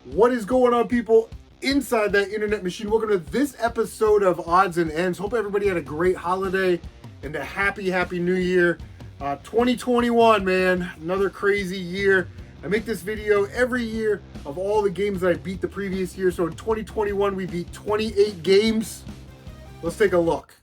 What is going on, people inside that internet machine? Welcome to this episode of Odds and Ends. Hope everybody had a great holiday and a happy new year. 2021, man, another crazy year. I make this video every year of all the games that I beat the previous year. So in 2021, we beat 28 games. Let's take a look.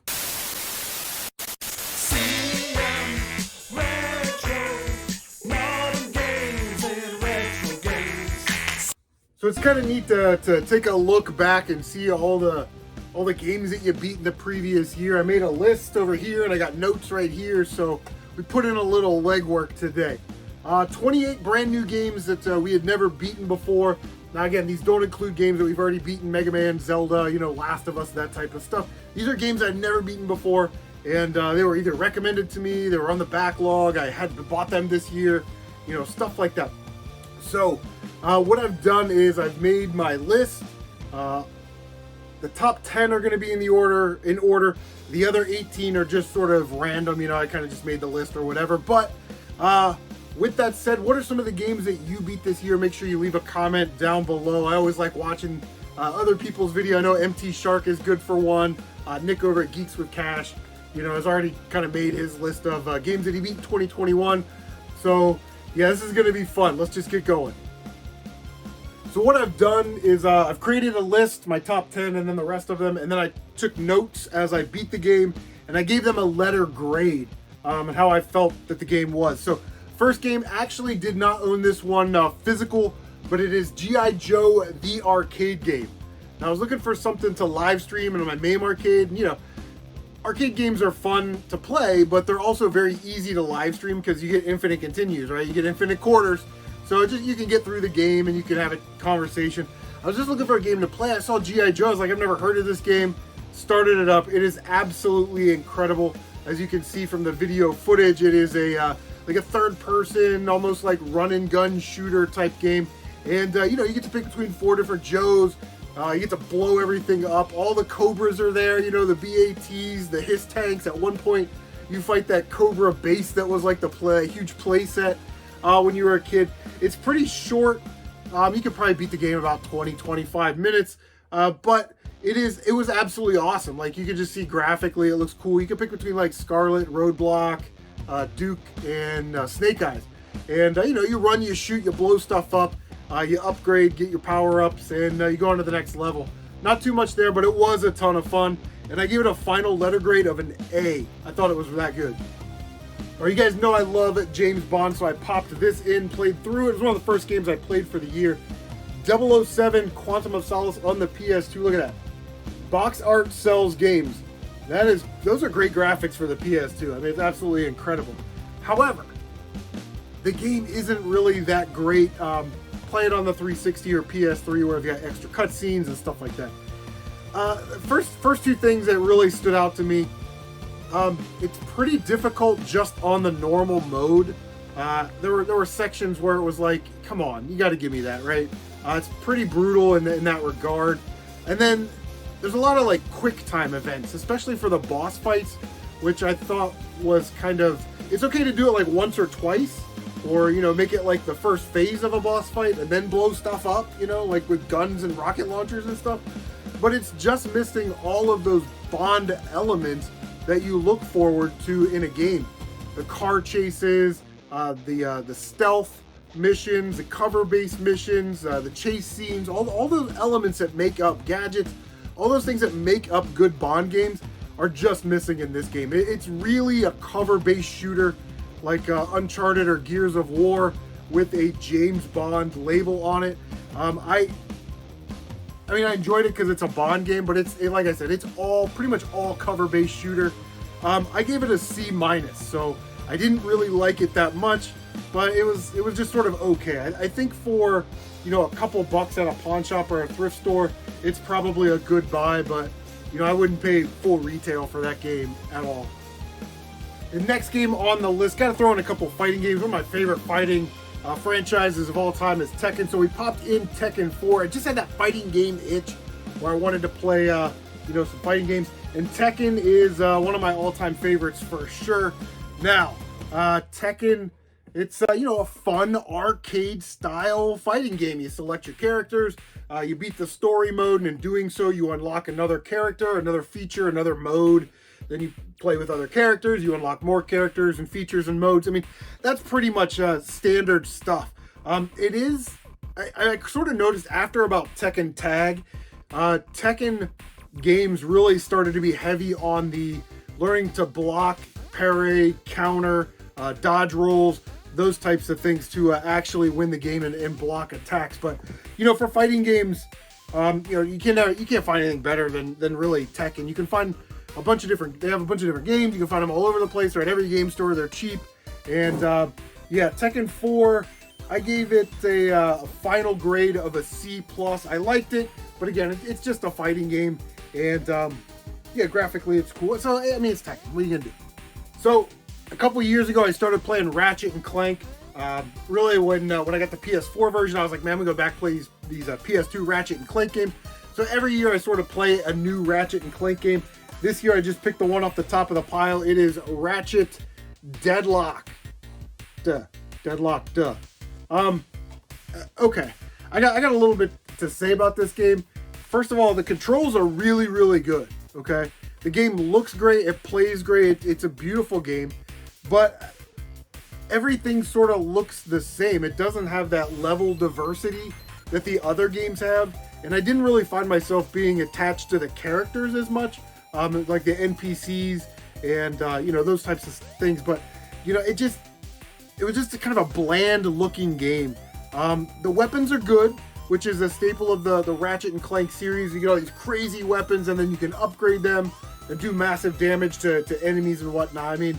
So it's kind of neat to take a look back and see all the games that you beat in the previous year. I made a list over here and I got notes right here, so we put in a little legwork today. 28 brand new games that we had never beaten before. Now again, these don't include games that we've already beaten: Mega Man, Zelda, Last of Us, that type of stuff. These are games I'd never beaten before, and they were either recommended to me, they were on the backlog, I had bought them this year, stuff like that. So what I've done is I've made my list. The top 10 are going to be in order. The other 18 are just sort of random. I kind of just made the list or whatever. But with that said, what are some of the games that you beat this year? Make sure you leave a comment down below. I always like watching other people's video. I know MT Shark is good for one. Nick over at Geeks with Cash, has already kind of made his list of games that he beat in 2021. So yeah, this is going to be fun. Let's just get going. So what I've done is I've created a list, my top 10 and then the rest of them, and then I took notes as I beat the game, and I gave them a letter grade and how I felt that the game was. So first game, actually did not own this one physical, but it is G.I. Joe the arcade game. Now I was looking for something to live stream in my MAME arcade. Arcade games are fun to play, but they're also very easy to live stream because you get infinite continues, right? You get infinite quarters. So you can get through the game and you can have a conversation. I was just looking for a game to play. I saw G.I. Joe. I was like, I've never heard of this game. Started it up. It is absolutely incredible. As you can see from the video footage, it is like a third person, almost like run and gun shooter type game. And you get to pick between 4 different Joes. You get to blow everything up. All the Cobras are there, the BATs, the Hiss tanks. At one point, you fight that Cobra base that was like the huge play set when you were a kid. It's pretty short. You could probably beat the game in about 20-25 minutes, but it was absolutely awesome. Like, you could just see graphically, it looks cool. You can pick between like Scarlet, Roadblock, Duke, and Snake Eyes. And you run, you shoot, you blow stuff up, you upgrade, get your power-ups, and you go on to the next level. Not too much there, but it was a ton of fun, and I gave it a final letter grade of an A. I thought it was that good. Or you guys know I love James Bond, so I popped this in, played through it. It was one of the first games I played for the year. 007 Quantum of Solace on the PS2. Look at that. Box art sells games. Those are great graphics for the PS2. I mean, it's absolutely incredible. However, the game isn't really that great. Play it on the 360 or PS3 where you've got extra cutscenes and stuff like that. First two things that really stood out to me. It's pretty difficult just on the normal mode. There were sections where it was like, come on, you got to give me that, right? It's pretty brutal in that regard. And then there's a lot of like quick time events, especially for the boss fights, which I thought was it's okay to do it like once or twice, or make it like the first phase of a boss fight and then blow stuff up, like with guns and rocket launchers and stuff. But it's just missing all of those Bond elements that you look forward to in a game. The car chases, the stealth missions, the cover-based missions, the chase scenes, all those elements that make up gadgets, all those things that make up good Bond games are just missing in this game. It's really a cover-based shooter like Uncharted or Gears of War with a James Bond label on it. I enjoyed it because it's a Bond game, but like I said, it's pretty much all cover-based shooter. I gave it a C-, so I didn't really like it that much, but it was just sort of okay. I think for a couple bucks at a pawn shop or a thrift store, it's probably a good buy, but I wouldn't pay full retail for that game at all. The next game on the list, gotta throw in a couple fighting games. One of my favorite fighting franchises of all time is Tekken, so we popped in Tekken 4. I just had that fighting game itch where I wanted to play some fighting games, and Tekken is one of my all-time favorites for sure. Now, Tekken It's, you know, a fun arcade-style fighting game. You select your characters, you beat the story mode, and in doing so, you unlock another character, another feature, another mode. Then you play with other characters, you unlock more characters and features and modes. I mean, that's pretty much standard stuff. It is, I sort of noticed after about Tekken Tag, Tekken games really started to be heavy on the learning to block, parry, counter, dodge rolls, those types of things to actually win the game and block attacks. But, you know, for fighting games, you know, you can't find anything better than really Tekken. You can find a bunch of different, they have a bunch of different games. You can find them all over the place. They're at every game store. They're cheap. And yeah, Tekken 4, I gave it a final grade of a C+. I liked it, but again, it's just a fighting game. And yeah, graphically it's cool. So, I mean, it's Tekken. What are you gonna do? So, a couple years ago, I started playing Ratchet and Clank. Really, when I got the PS4 version, I was like, man, I'm gonna go back and play these PS2 Ratchet and Clank games. So every year, I sort of play a new Ratchet and Clank game. This year, I just picked the one off the top of the pile. It is Ratchet Deadlocked. Deadlocked. Okay, I got a little bit to say about this game. First of all, the controls are really, really good. Okay, the game looks great. It plays great. It's a beautiful game, but everything sort of looks the same. It doesn't have that level diversity that the other games have, and I didn't really find myself being attached to the characters as much, like the NPCs and you know, those types of things. But you know, it was just a kind of a bland looking game. The weapons are good, which is a staple of the Ratchet and Clank series. You get all these crazy weapons, and then you can upgrade them and do massive damage to enemies and whatnot. I mean,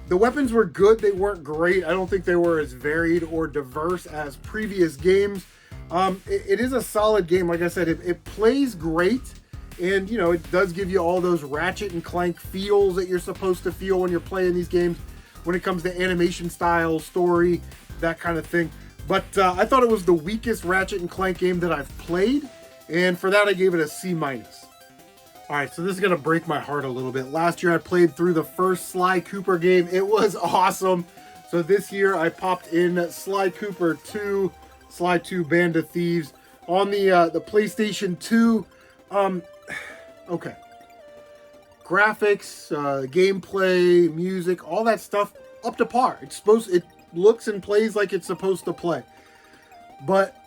the weapons were good. They weren't great. I don't think they were as varied or diverse as previous games. It is a solid game. Like I said, it plays great. And, you know, it does give you all those Ratchet and Clank feels that you're supposed to feel when you're playing these games when it comes to animation style, story, that kind of thing. But I thought it was the weakest Ratchet and Clank game that I've played. And for that, I gave it a C-. All right, so this is going to break my heart a little bit. Last year, I played through the first Sly Cooper game. It was awesome. So this year, I popped in Sly Cooper 2, Sly 2 Band of Thieves on the PlayStation 2. Okay. Graphics, gameplay, music, all that stuff up to par. It looks and plays like it's supposed to play. But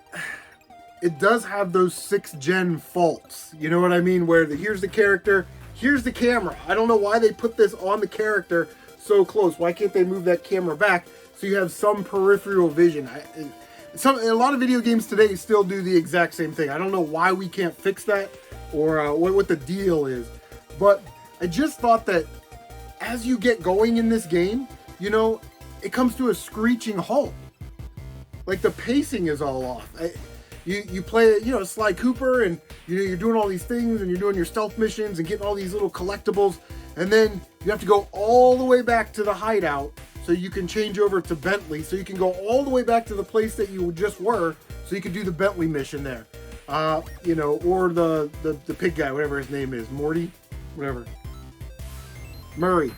it does have those 6th gen faults. You know what I mean? Where here's the character, here's the camera. I don't know why they put this on the character so close. Why can't they move that camera back so you have some peripheral vision? A lot of video games today still do the exact same thing. I don't know why we can't fix that or what the deal is. But I just thought that as you get going in this game, you know, it comes to a screeching halt. Like the pacing is all off. You play, you know, Sly Cooper, and you're doing all these things, and you're doing your stealth missions and getting all these little collectibles, and then you have to go all the way back to the hideout so you can change over to Bentley, so you can go all the way back to the place that you just were, so you can do the Bentley mission there. You know, or the pig guy, whatever his name is, Morty, whatever, Murray,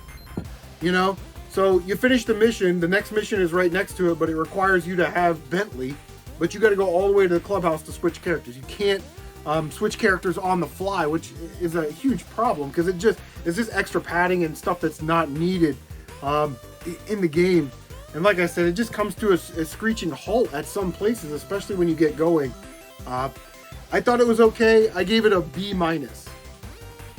you know. So you finish the mission, the next mission is right next to it, but it requires you to have Bentley, but you got to go all the way to the clubhouse to switch characters. You can't switch characters on the fly, which is a huge problem because it's just extra padding and stuff that's not needed in the game. And like I said, it just comes to a screeching halt at some places, especially when you get going. I thought it was okay. I gave it a B-.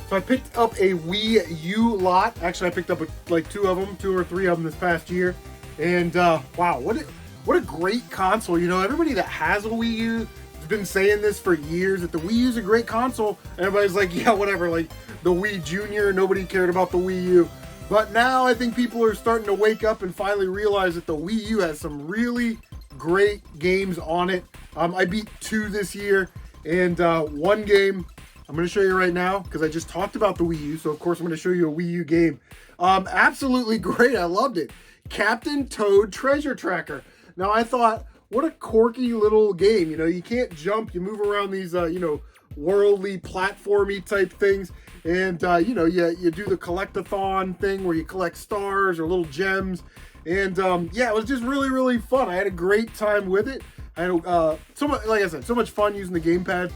So I picked up a Wii U lot. Actually, I picked up like 2 or 3 of them this past year. And wow, what a great console. You know, everybody that has a Wii U has been saying this for years, that the Wii U is a great console. And everybody's like, yeah, whatever, like the Wii Junior, nobody cared about the Wii U. But now I think people are starting to wake up and finally realize that the Wii U has some really great games on it. I beat 2 this year, and 1 game I'm going to show you right now because I just talked about the Wii U, so of course I'm going to show you a Wii U game. Absolutely great. I loved it. Captain Toad Treasure Tracker. Now I thought, what a quirky little game. You know, you can't jump. You move around these, you know, worldly, platformy type things. And, you know, you do the collect-a-thon thing where you collect stars or little gems. And yeah, it was just really, really fun. I had a great time with it. I had so much, like I said, so much fun using the gamepad.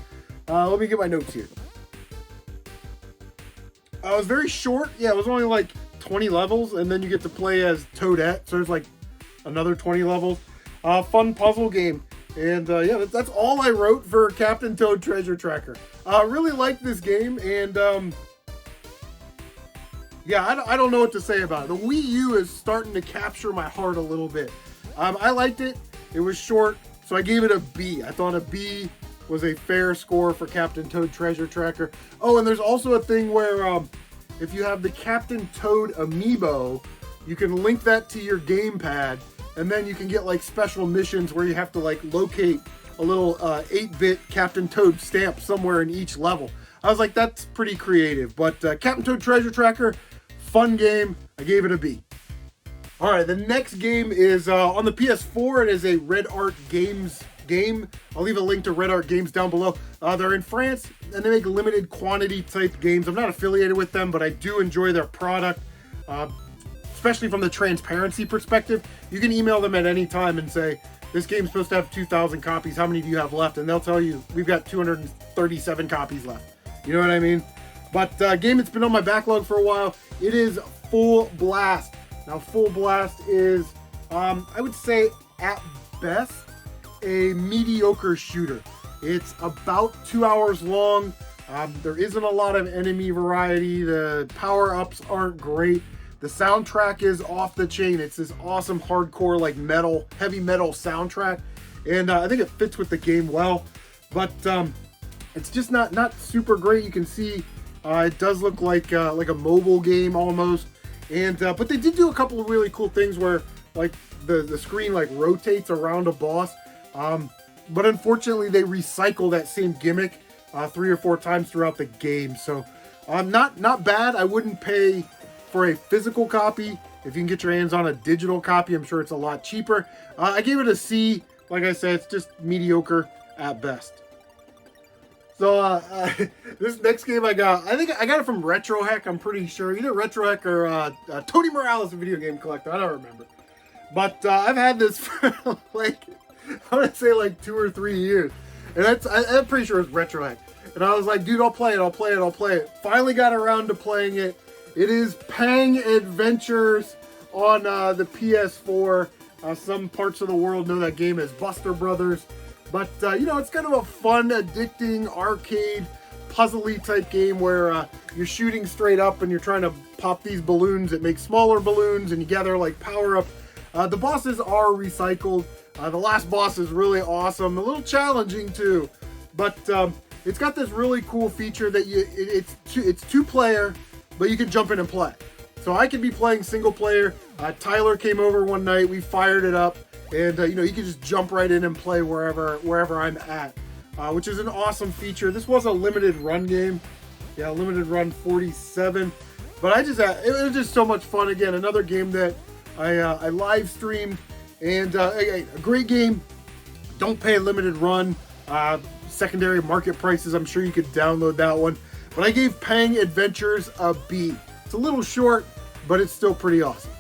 Let me get my notes here. It was very short. Yeah, it was only like 20 levels, and then you get to play as Toadette, so there's like another 20 levels. Fun puzzle game. And yeah, that's all I wrote for Captain Toad Treasure Tracker. Really liked this game, and yeah, I don't know what to say about it. The Wii U is starting to capture my heart a little bit. I liked it. It was short, so I gave it a B. I thought a B was a fair score for Captain Toad Treasure Tracker. Oh, and there's also a thing where if you have the Captain Toad amiibo, you can link that to your gamepad, and then you can get like special missions where you have to like locate a little 8-bit Captain Toad stamp somewhere in each level. I was like, that's pretty creative. But Captain Toad Treasure Tracker, fun game. I gave it a B. All right, the next game is on the PS4. It is a Redartgames game. I'll leave a link to Redartgames down below. They're in France, and they make limited quantity type games. I'm not affiliated with them, but I do enjoy their product, especially from the transparency perspective. You can email them at any time and say, this game's supposed to have 2,000 copies. How many do you have left? And they'll tell you, we've got 237 copies left. You know what I mean? But game that's been on my backlog for a while. It is Full Blast. Now, Full Blast is, I would say, at best, a mediocre shooter. It's about 2 hours long. There isn't a lot of enemy variety. The power-ups aren't great. The soundtrack is off the chain. It's this awesome hardcore, like metal, heavy metal soundtrack. And I think it fits with the game well. But it's just not super great. You can see it does look like a mobile game almost. And but they did do a couple of really cool things where like the screen like rotates around a boss. But unfortunately they recycle that same gimmick 3 or 4 times throughout the game. So not bad. I wouldn't pay for a physical copy. If you can get your hands on a digital copy, I'm sure it's a lot cheaper. I gave it a C. Like I said, it's just mediocre at best. So this next game I got it from Retro Heck. I'm pretty sure either Retro Heck or Tony Morales, a video game collector. I don't remember, but I've had this for like I want to say like 2 or 3 years, and I'm pretty sure it's Retro Heck. And I was like, dude, I'll play it. Finally got around to playing it. It is Pang Adventures on the PS4. Some parts of the world know that game as Buster Brothers. But, you know, it's kind of a fun, addicting, arcade, puzzly type game where you're shooting straight up and you're trying to pop these balloons that make smaller balloons and you gather, like, power-up. The bosses are recycled. The last boss is really awesome. A little challenging, too. But it's got this really cool feature that it's 2-player, but you can jump in and play. So I could be playing single player. Tyler came over one night. We fired it up. And, you know, you can just jump right in and play wherever I'm at, which is an awesome feature. This was a limited run game. Yeah, limited run 47. But it was just so much fun. Again, another game that I live streamed. And a great game. Don't pay a limited run. Secondary market prices, I'm sure you could download that one. But I gave Pang Adventures a B. It's a little short, but it's still pretty awesome.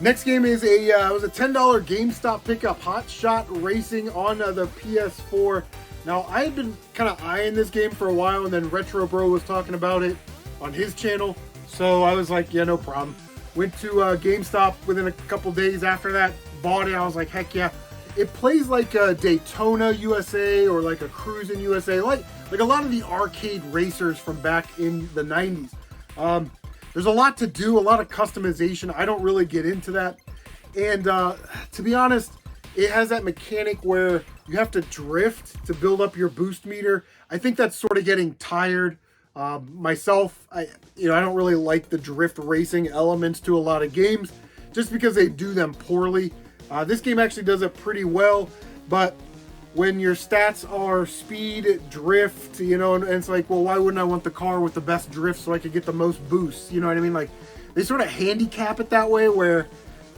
Next game is it was a $10 GameStop pickup, Hotshot Racing on the PS4. Now, I had been kind of eyeing this game for a while, and then Retro Bro was talking about it on his channel. So I was like, yeah, no problem. Went to GameStop within a couple days after that, bought it. I was like, heck yeah. It plays like a Daytona USA or like a Cruisin' USA, like a lot of the arcade racers from back in the 90s. There's a lot to do, a lot of customization. I don't really get into that. And to be honest, it has that mechanic where you have to drift to build up your boost meter. I think that's sort of getting tired. Myself, I don't really like the drift racing elements to a lot of games just because they do them poorly. This game actually does it pretty well, but when your stats are speed, drift, and it's like, well, why wouldn't I want the car with the best drift so I could get the most boosts? You know what I mean? Like, they sort of handicap it that way where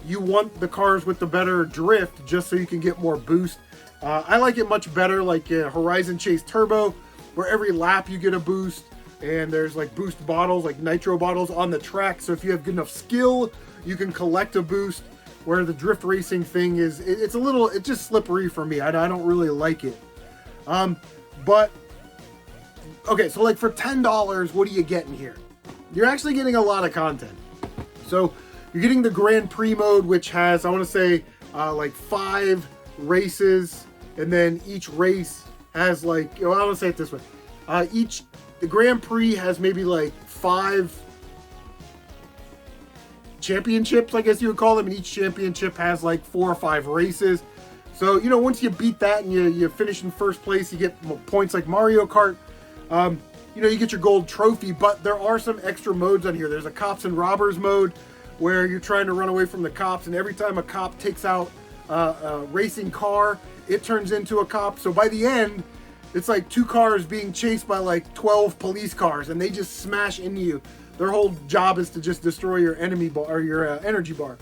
you want the cars with the better drift just so you can get more boost. I like it much better like Horizon Chase Turbo, where every lap you get a boost, and there's like boost bottles, like nitro bottles on the track. So if you have good enough skill, you can collect a boost. where the drift racing thing is, it's just slippery for me. I don't really like it. But, okay, so like for $10, what are you getting here? You're actually getting a lot of content. So you're getting the Grand Prix mode, which has, I want to say, like 5 races, and then each race has like, I want to say it this way. The Grand Prix has maybe like 5 championships, I guess you would call them, and each championship has like 4 or 5 races. So, you know, once you beat that and you finish in first place, you get points like Mario Kart. You know, you get your gold trophy, but there are some extra modes on here. There's a cops and robbers mode where you're trying to run away from the cops, and every time a cop takes out a racing car, it turns into a cop. So by the end, it's like 2 cars being chased by like 12 police cars, and they just smash into you. Their whole job is to just destroy your enemy bar or your energy bar.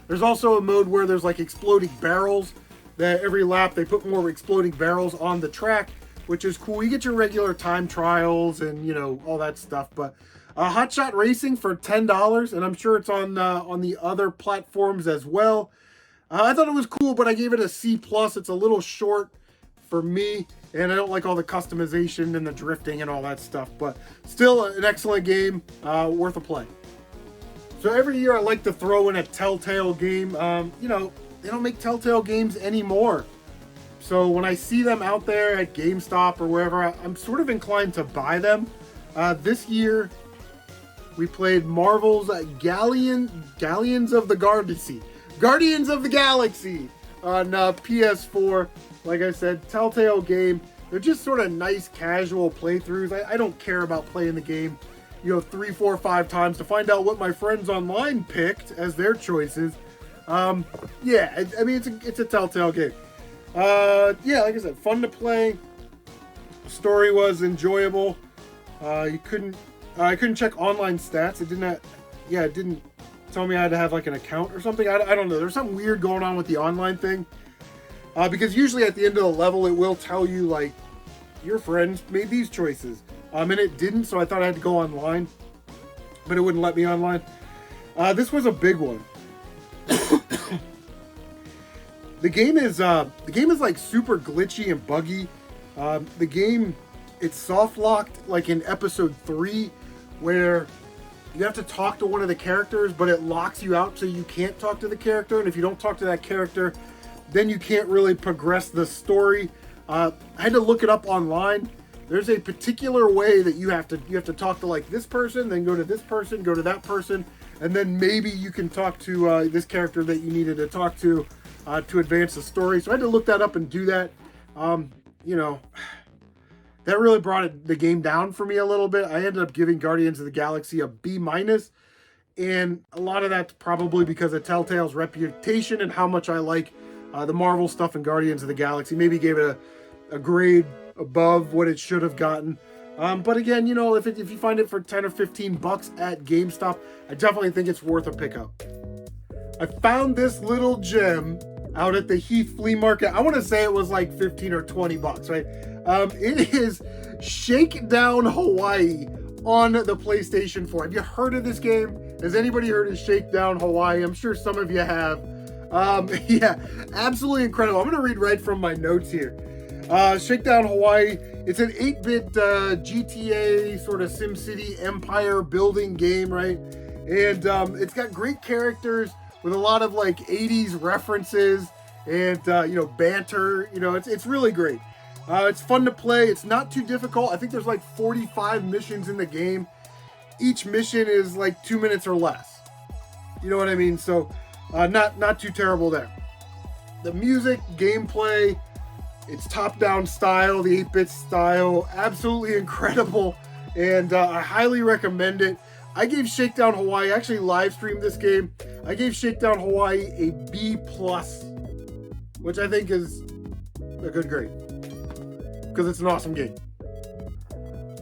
There's also a mode where there's like exploding barrels. That every lap they put more exploding barrels on the track, which is cool. You get your regular time trials and, you know, all that stuff. But Hotshot Racing for $10, and I'm sure it's on the other platforms as well. I thought it was cool, but I gave it a C+. It's a little short for me, and I don't like all the customization and the drifting and all that stuff. But still an excellent game, worth a play. So every year I like to throw in a Telltale game. You know, they don't make Telltale games anymore. So when I see them out there at GameStop or wherever, I'm sort of inclined to buy them. This year, we played Marvel's Guardians of the Galaxy on PS4. Like I said, Telltale game. They're just sort of nice, casual playthroughs. I don't care about playing the game, you know, 3, 4, 5 times to find out what my friends online picked as their choices. Yeah, I mean, it's a Telltale game. Yeah, like I said, fun to play. Story was enjoyable. I couldn't check online stats. It didn't tell me I had to have like an account or something. I don't know. There's something weird going on with the online thing. Because usually at the end of the level, it will tell you like your friends made these choices. And it didn't, so I thought I had to go online, but it wouldn't let me online. This was a big one. The game is like super glitchy and buggy. The game, it's soft locked like in episode 3, where you have to talk to one of the characters, but it locks you out so you can't talk to the character. And if you don't talk to that character, then you can't really progress the story. I had to look it up online. There's a particular way that you have to talk to like this person, then go to this person, go to that person, and then maybe you can talk to this character that you needed to talk to advance the story. So I had to look that up and do that. You know, that really brought the game down for me a little bit. I ended up giving Guardians of the Galaxy a B-, and a lot of that's probably because of Telltale's reputation and how much I like the Marvel stuff and Guardians of the Galaxy. Maybe gave it a grade above what it should have gotten. But again, you know, if you find it for 10 or 15 bucks at GameStop, I definitely think it's worth a pickup. I found this little gem out at the Heath Flea Market. I want to say it was like 15 or 20 bucks, right? It is Shakedown Hawaii on the PlayStation 4. Have you heard of this game? Has anybody heard of Shakedown Hawaii? I'm sure some of you have. Yeah, absolutely incredible. I'm going to read right from my notes here. Shakedown Hawaii, it's an 8-bit GTA sort of SimCity empire building game, right? And it's got great characters with a lot of like 80s references and, you know, banter. You know, it's really great. It's fun to play. It's not too difficult. I think there's like 45 missions in the game. Each mission is like 2 minutes or less. You know what I mean? So not too terrible there. The music, gameplay, it's top-down style, the 8-bit style, absolutely incredible, and I highly recommend it. I gave Shakedown Hawaii, I actually live streamed this game. I gave Shakedown Hawaii a B+, which I think is a good grade, because it's an awesome game.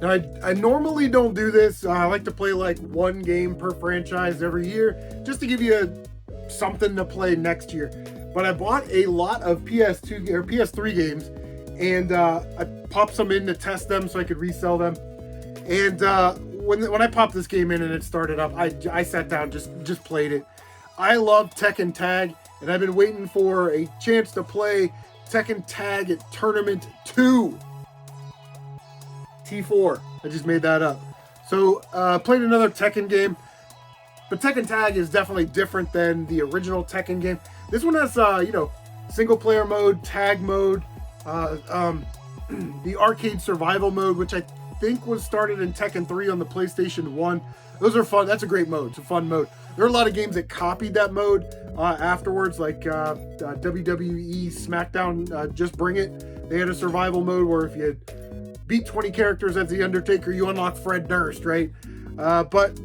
Now, I normally don't do this. I like to play like one game per franchise every year, just to give you something to play next year. But I bought a lot of PS2 or PS3 games, and I popped some in to test them so I could resell them. And when I popped this game in and it started up, I sat down, just played it. I love Tekken Tag, and I've been waiting for a chance to play Tekken Tag at Tournament 2. T4. I just made that up. So, played another Tekken game. But Tekken Tag is definitely different than the original Tekken game. This one has, single player mode, tag mode, the arcade survival mode, which I think was started in Tekken 3 on the PlayStation 1. Those are fun. That's a great mode. It's a fun mode. There are a lot of games that copied that mode afterwards, like WWE SmackDown, Just Bring It. They had a survival mode where if you beat 20 characters as The Undertaker, you unlock Fred Durst, right? But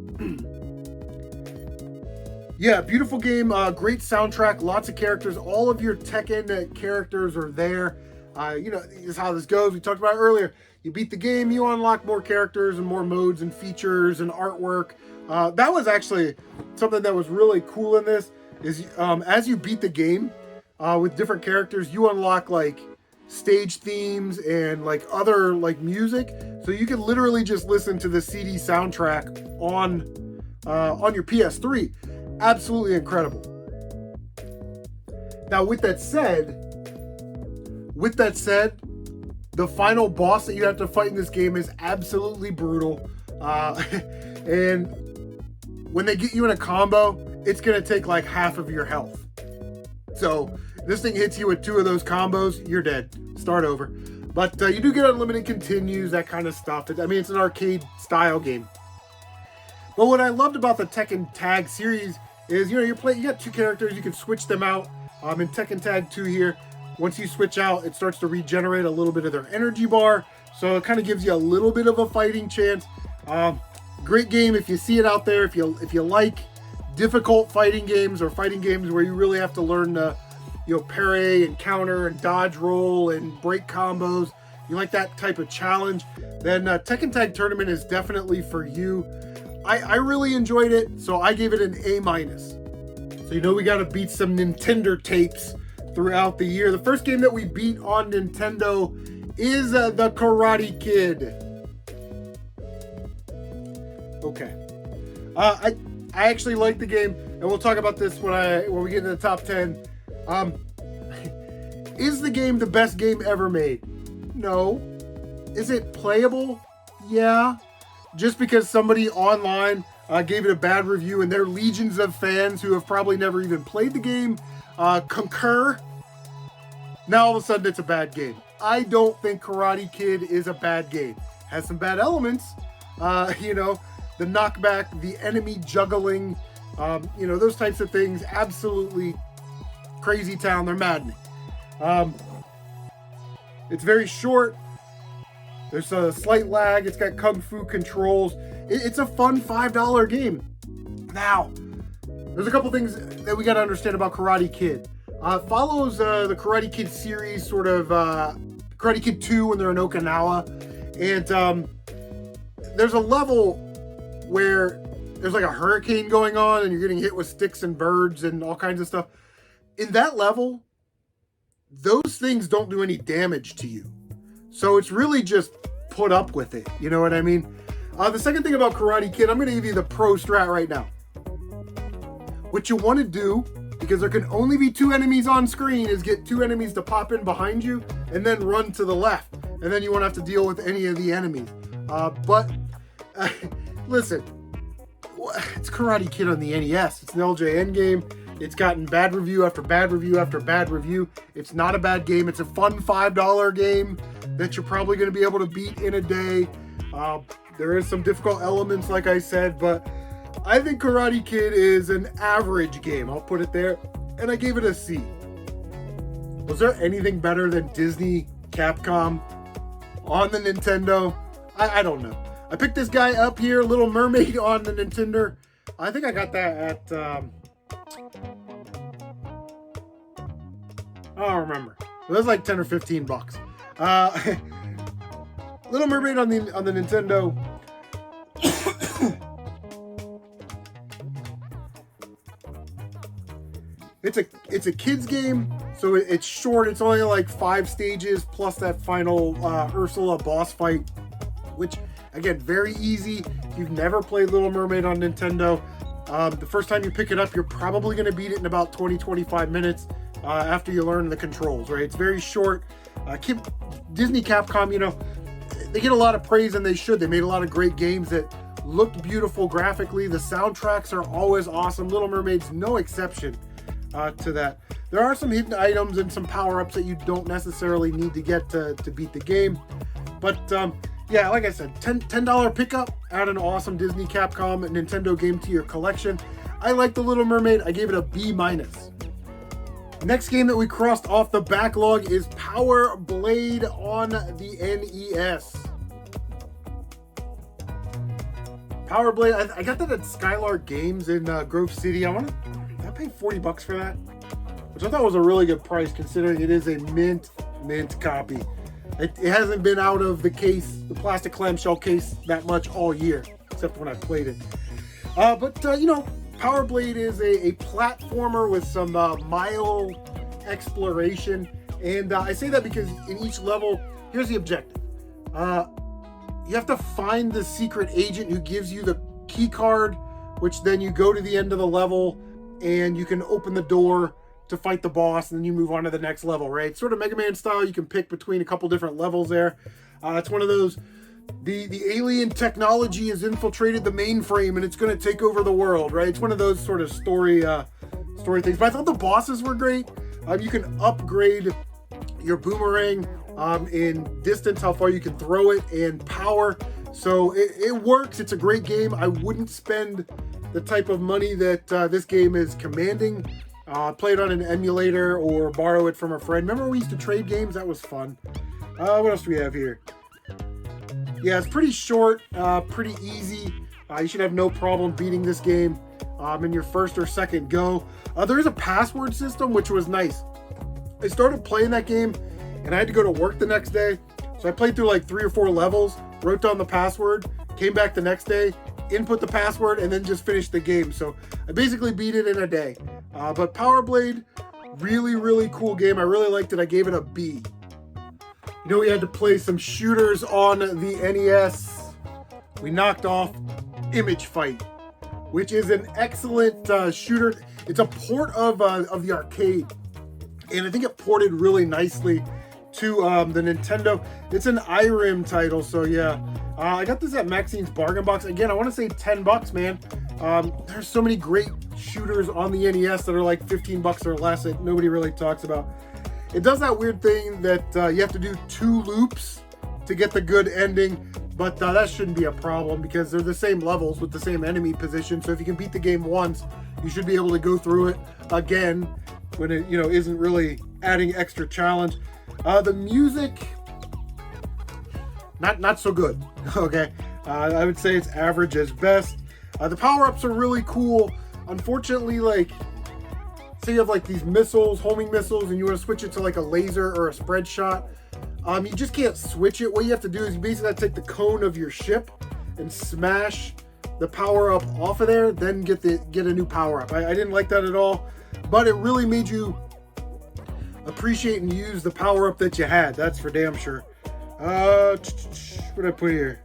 yeah, beautiful game, great soundtrack, lots of characters. All of your Tekken characters are there. This is how this goes. We talked about it earlier. You beat the game, you unlock more characters and more modes and features and artwork. That was actually something that was really cool in this, is as you beat the game with different characters, you unlock like stage themes and like other like music. So you can literally just listen to the CD soundtrack on your PS3. Absolutely incredible. Now, with that said, the final boss that you have to fight in this game is absolutely brutal. And when they get you in a combo, it's going to take like half of your health. So this thing hits you with 2 of those combos, you're dead. Start over. But you do get unlimited continues, that kind of stuff. I mean, it's an arcade style game. But what I loved about the Tekken Tag series is, you got 2 characters, you can switch them out. In Tekken Tag 2 here, once you switch out, it starts to regenerate a little bit of their energy bar. So it kind of gives you a little bit of a fighting chance. Great game if you see it out there. If you like difficult fighting games, or fighting games where you really have to learn to, parry and counter and dodge roll and break combos. You like that type of challenge, then Tekken Tag Tournament is definitely for you. I really enjoyed it, so I gave it an A-. So we got to beat some Nintendo tapes throughout the year. The first game that we beat on Nintendo is the Karate Kid. Okay. I actually like the game, and we'll talk about this when we get into the top 10. Is the game the best game ever made? No. Is it playable? Yeah. Just because somebody online gave it a bad review and there are legions of fans who have probably never even played the game concur, now all of a sudden it's a bad game. I don't think Karate Kid is a bad game. Has some bad elements, the knockback, the enemy juggling, those types of things. Absolutely crazy town. They're maddening. It's very short. There's a slight lag. It's got kung fu controls. It's a fun $5 game. Now, there's a couple things that we got to understand about Karate Kid. Follows the Karate Kid series, sort of Karate Kid 2 when they're in Okinawa. And there's a level where there's like a hurricane going on and you're getting hit with sticks and birds and all kinds of stuff. In that level, those things don't do any damage to you. So it's really just put up with it. You know what I mean? The second thing about Karate Kid, I'm going to give you the pro strat right now. What you want to do, because there can only be 2 enemies on screen, is get 2 enemies to pop in behind you and then run to the left. And then you won't have to deal with any of the enemies. Listen, it's Karate Kid on the NES. It's an LJN game. It's gotten bad review after bad review after bad review. It's not a bad game. It's a fun $5 game that you're probably going to be able to beat in a day. There is some difficult elements, like I said, but I think Karate Kid is an average game. I'll put it there. And I gave it a C. Was there anything better than Disney, Capcom on the Nintendo? I don't know. I picked this guy up here, Little Mermaid on the Nintendo. I think I got that at... I don't remember. It was like 10 or 15 bucks. Little Mermaid on the Nintendo. It's a kids game, so it's short. It's only like 5 stages plus that final Ursula boss fight, which again, very easy. If you've never played Little Mermaid on Nintendo, The first time you pick it up, you're probably going to beat it in about 20-25 minutes after you learn the controls, right? It's very short. Disney Capcom, you know, they get a lot of praise, and they should. They made a lot of great games that looked beautiful graphically. The soundtracks are always awesome. Little Mermaid's no exception to that. There are some hidden items and some power-ups that you don't necessarily need to get to beat the game. But yeah, like I said, $10 pickup, add an awesome Disney Capcom Nintendo game to your collection. I like the Little Mermaid. I gave it a B-. Next game that we crossed off the backlog is Power Blade on the NES. Power Blade, I got that at Skylark Games in Grove City. I paid $40 for that, which I thought was a really good price considering it is a mint copy. It hasn't been out of the case, the plastic clamshell case, that much all year, except when I played it. But you know, Power Blade is a platformer with some mild exploration, and I say that because in each level, here's the objective. You have to find the secret agent who gives you the key card, which then you go to the end of the level and you can open the door to fight the boss, and then you move on to the next level, right? Sort of Mega Man style. You can pick between a couple different levels there. It's one of those, the alien technology has infiltrated the mainframe and it's going to take over the world, right? It's one of those sort of story things. But I thought the bosses were great. You can upgrade your boomerang in distance, how far you can throw it, and power. So it works. It's a great game. I wouldn't spend the type of money that this game is commanding. Play it on an emulator or borrow it from a friend. Remember we used to trade games? That was fun. What else do we have here? Yeah, it's pretty short, pretty easy. You should have no problem beating this game in your first or second go. There is a password system, which was nice. I started playing that game and I had to go to work the next day. So I played through like 3 or 4 levels, wrote down the password, came back the next day, input the password, and then just finished the game. So I basically beat it in a day. But Power Blade, really cool game. I really liked it. I gave it a B. You know, we had to play some shooters on the NES. We knocked off Image Fight, which is an excellent shooter. It's a port of the arcade, and I think it ported really nicely to the Nintendo. It's an IRIM title, so yeah. I got this at Maxine's Bargain Box. Again, I want to say $10, man. There's so many great shooters on the NES that are like $15 or less that nobody really talks about. It does that weird thing that you have to do 2 loops to get the good ending, but that shouldn't be a problem because they're the same levels with the same enemy position. So if you can beat the game once, you should be able to go through it again when it, you know, isn't really adding extra challenge. The music, not so good. Okay, I would say it's average as best. The power-ups are really cool. Unfortunately, like, say you have like these missiles, homing missiles, and you want to switch it to like a laser or a spread shot. You just can't switch it. What you have to do is you basically have to take the cone of your ship and smash the power-up off of there, then get a new power-up. I didn't like that at all, but it really made you appreciate and use the power-up that you had. That's for damn sure. What did I put here?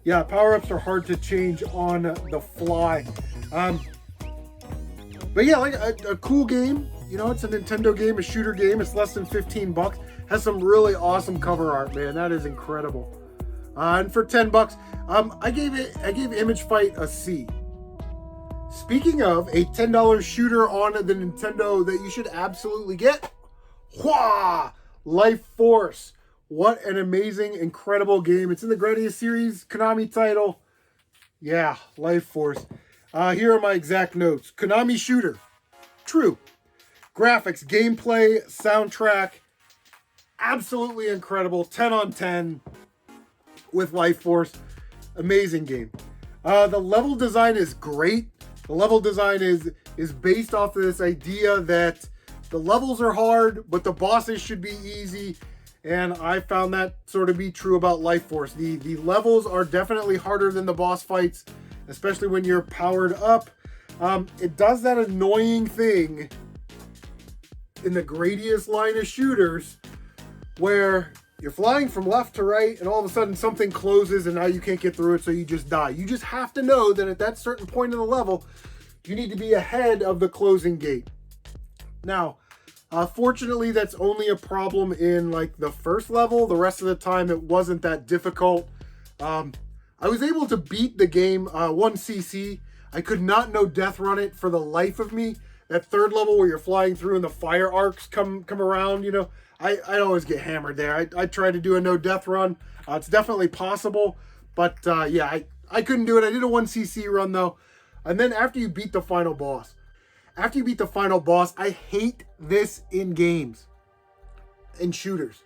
Yeah, power-ups are hard to change on the fly. But yeah, like a cool game. You know, it's a Nintendo game, a shooter game. It's less than $15. Has some really awesome cover art, man. That is incredible. And for $10, I gave Image Fight a C. Speaking of a $10 shooter on the Nintendo that you should absolutely get, Life Force. What an amazing, incredible game. It's in the Gradius series, Konami title. Yeah, Life Force. Here are my exact notes. Konami shooter. True. Graphics, gameplay, soundtrack. Absolutely incredible. 10 on 10 with Life Force. Amazing game. The level design is great. The level design is based off of this idea that the levels are hard, but the bosses should be easy. And I found that sort of be true about Life Force. The levels are definitely harder than the boss fights, especially when you're powered up. It does that annoying thing in the Gradius line of shooters where You're flying from left to right, and all of a sudden something closes, and now you can't get through it, so you just die. You just have to know that at that certain point in the level, you need to be ahead of the closing gate. Now, fortunately, that's only a problem in like the first level. The rest of the time, it wasn't that difficult. I was able to beat the game 1cc. I could not no death run it for the life of me. That third level where you're flying through and the fire arcs come around, you know, I always get hammered there. I try to do a no death run. It's definitely possible, but yeah, I couldn't do it. I did a 1cc run though. And then after you beat the final boss, I hate this in games, in shooters.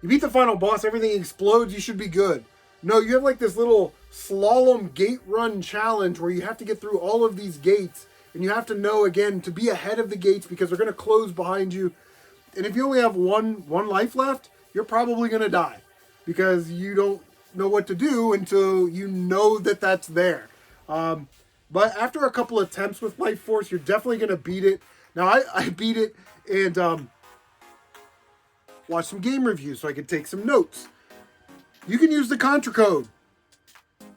You beat the final boss, everything explodes, you should be good. No, you have like this little slalom gate run challenge where you have to get through all of these gates, and you have to know, again, to be ahead of the gates because they're going to close behind you. And if you only have one life left, you're probably going to die because you don't know what to do until you know that that's there. But after a couple attempts with Life Force, you're definitely going to beat it. Now, I beat it and watched some game reviews so I could take some notes. You can use the Contra code.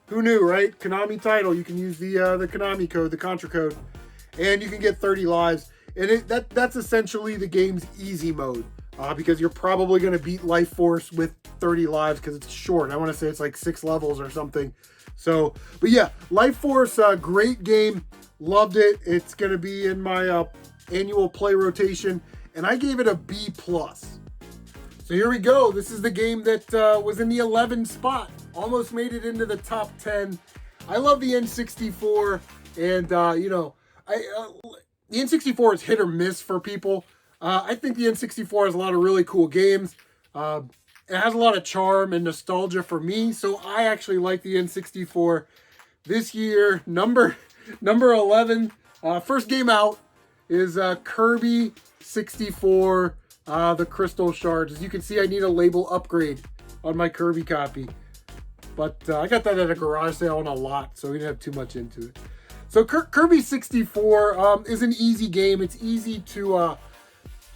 Who knew, right? Konami title. You can use the Konami code, the Contra code, and you can get 30 lives. And that's essentially the game's easy mode because you're probably going to beat Life Force with 30 lives because it's short. I want to say it's like 6 levels or something. So, but yeah, Life Force, great game. Loved it. It's going to be in my annual play rotation, and I gave it a B+. So here we go. This is the game that was in the 11 spot. Almost made it into the top 10. I love the N64, and you know, the N64 is hit or miss for people. I think the N64 has a lot of really cool games. It has a lot of charm and nostalgia for me, so I actually like the N64. This year, number 11, first game out is Kirby 64, the Crystal Shards. As you can see, I need a label upgrade on my Kirby copy. But I got that at a garage sale on a lot, so we didn't have too much into it. So Kirby 64 is an easy game. It's easy to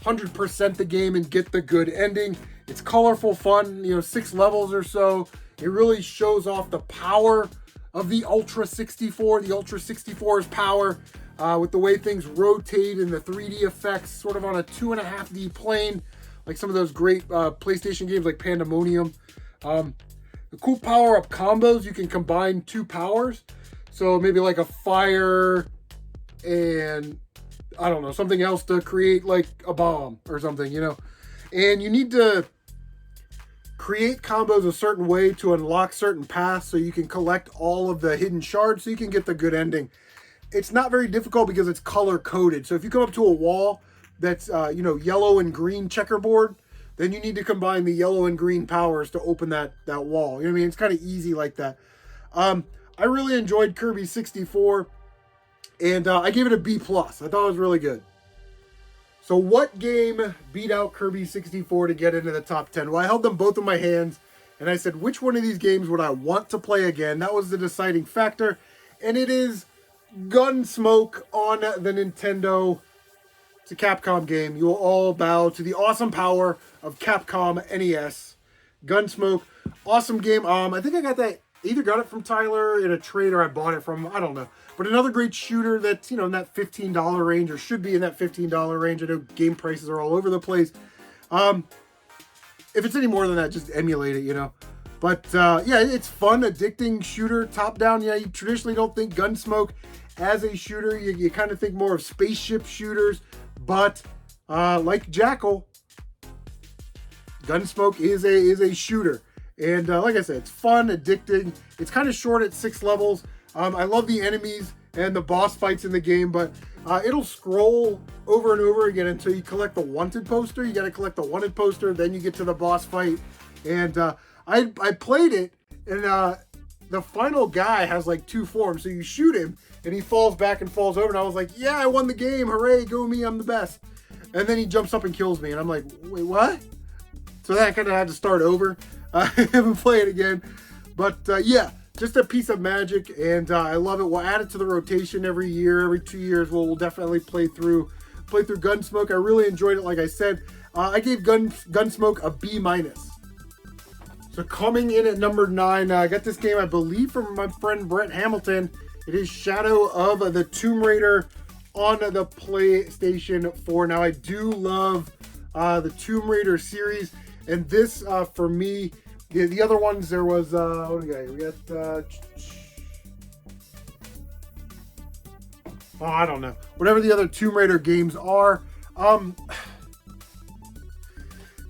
100% the game and get the good ending. It's colorful, fun, you know, 6 levels or so. It really shows off the power of the Ultra 64, the Ultra 64's power with the way things rotate and the 3D effects sort of on a 2.5D plane, like some of those great PlayStation games like Pandemonium. The cool power-up combos, you can combine 2 powers. So maybe like a fire and, I don't know, something else to create like a bomb or something, you know. And you need to create combos a certain way to unlock certain paths so you can collect all of the hidden shards so you can get the good ending. It's not very difficult because it's color-coded. So if you come up to a wall that's, you know, yellow and green checkerboard, then you need to combine the yellow and green powers to open that wall. You know what I mean? It's kind of easy like that. I really enjoyed Kirby 64, and I gave it a B+. I thought it was really good. So what game beat out Kirby 64 to get into the top 10? Well, I held them both in my hands, and I said, which one of these games would I want to play again? That was the deciding factor, and it is Gunsmoke on the Nintendo. It's a Capcom game. You will all bow to the awesome power of Capcom NES. Gunsmoke, awesome game. I think I got that, either got it from Tyler in a trade or I bought it from, I don't know. But another great shooter that's, you know, in that $15 range, or should be in that $15 range. I know game prices are all over the place. If it's any more than that, just emulate it, you know. But yeah, it's fun, addicting shooter, top down. Yeah, you traditionally don't think Gunsmoke as a shooter. You kind of think more of spaceship shooters. But like Jackal, Gunsmoke is a shooter. And like I said, it's fun, addicting. It's kind of short at 6 levels. I love the enemies and the boss fights in the game, but it'll scroll over and over again until you collect the wanted poster. You got to collect the wanted poster, then you get to the boss fight. And I played it, and the final guy has like 2 forms. So you shoot him, and he falls back and falls over. And I was like, yeah, I won the game. Hooray, go me, I'm the best. And then he jumps up and kills me. And I'm like, wait, what? So then I kind of had to start over and play it again. But yeah, just a piece of magic, and I love it. We'll add it to the rotation every year, every 2 years. We'll definitely play through Gunsmoke. I really enjoyed it. Like I said, I gave Gunsmoke a B-. So coming in at number 9, I got this game, I believe, from my friend Brett Hamilton. It is Shadow of the Tomb Raider on the PlayStation 4. Now, I do love the Tomb Raider series, and this, for me, the other ones, there was, what do we got here? We got, I don't know. Whatever the other Tomb Raider games are.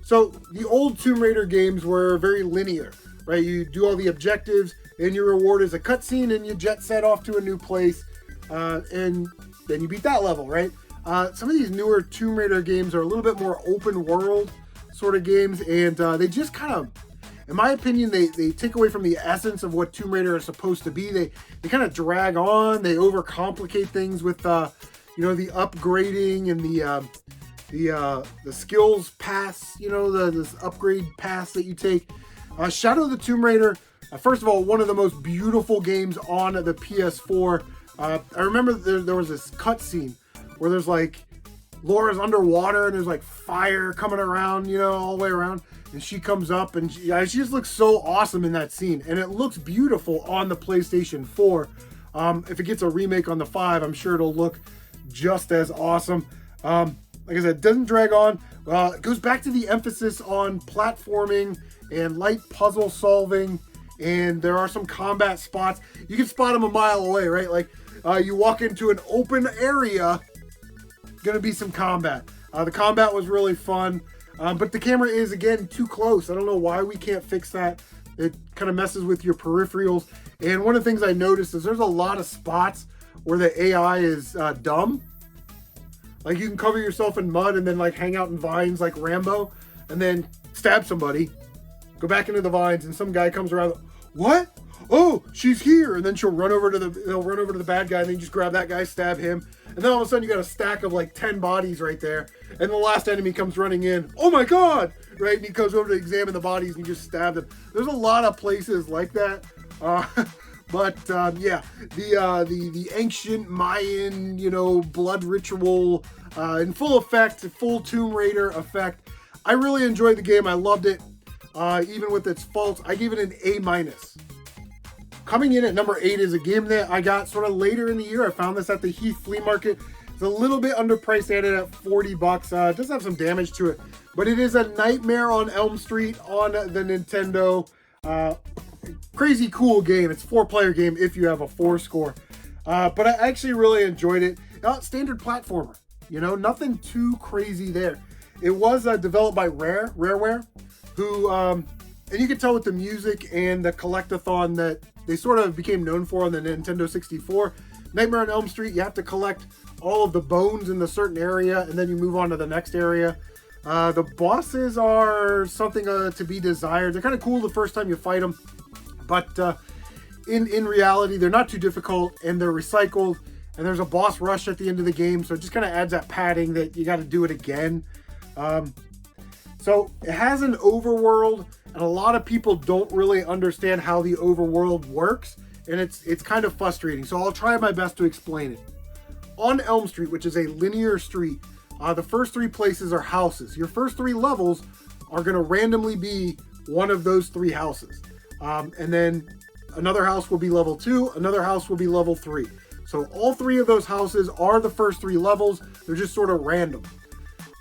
So the old Tomb Raider games were very linear, right? You do all the objectives, and your reward is a cutscene, and you jet set off to a new place, and then you beat that level, right? Some of these newer Tomb Raider games are a little bit more open world sort of games, and they just kind of, in my opinion, they take away from the essence of what Tomb Raider is supposed to be. They kind of drag on, they overcomplicate things with, the upgrading and the skills pass, this upgrade pass that you take. Shadow of the Tomb Raider, first of all, one of the most beautiful games on the PS4. I remember there was this cutscene where there's like, Laura's underwater and there's like fire coming around, all the way around. And she comes up and she just looks so awesome in that scene. And it looks beautiful on the PlayStation 4. If it gets a remake on the 5, I'm sure it'll look just as awesome. Like I said, it doesn't drag on. It goes back to the emphasis on platforming and light puzzle solving. And there are some combat spots. You can spot them a mile away, right? Like you walk into an open area, gonna be some combat. The combat was really fun. But the camera is, again, too close. I don't know why we can't fix that. It kind of messes with your peripherals. And one of the things I noticed is there's a lot of spots where the AI is dumb. Like you can cover yourself in mud and then like hang out in vines like Rambo and then stab somebody, go back into the vines, and some guy comes around. What? Oh, she's here. And then they'll run over to the bad guy and then you just grab that guy, stab him. And then all of a sudden you got a stack of like 10 bodies right there. And the last enemy comes running in. Oh my God! Right? And he goes over to examine the bodies and you just stab them. There's a lot of places like that. Yeah, the ancient Mayan, blood ritual in full effect, full Tomb Raider effect. I really enjoyed the game. I loved it, even with its faults. I gave it an A-. Coming in at number 8 is a game that I got sort of later in the year. I found this at the Heath Flea Market. It's a little bit underpriced. I had it at $40. It does have some damage to it, but it is a Nightmare on Elm Street on the Nintendo. Crazy cool game. It's a 4-player game if you have a 4 score. But I actually really enjoyed it. Standard platformer. Nothing too crazy there. It was developed by Rareware, who, and you can tell with the music and the collectathon that they sort of became known for on the Nintendo 64. Nightmare on Elm Street, you have to collect all of the bones in a certain area, and then you move on to the next area. The bosses are something to be desired. They're kind of cool the first time you fight them, but in reality, they're not too difficult, and they're recycled, and there's a boss rush at the end of the game, so it just kind of adds that padding that you got to do it again. So it has an overworld, and a lot of people don't really understand how the overworld works, and it's kind of frustrating. So I'll try my best to explain it. On Elm Street, which is a linear street, the first 3 places are houses. Your first 3 levels are going to randomly be one of those 3 houses. And then another house will be level 2, another house will be level 3. So all 3 of those houses are the first 3 levels. They're just sort of random.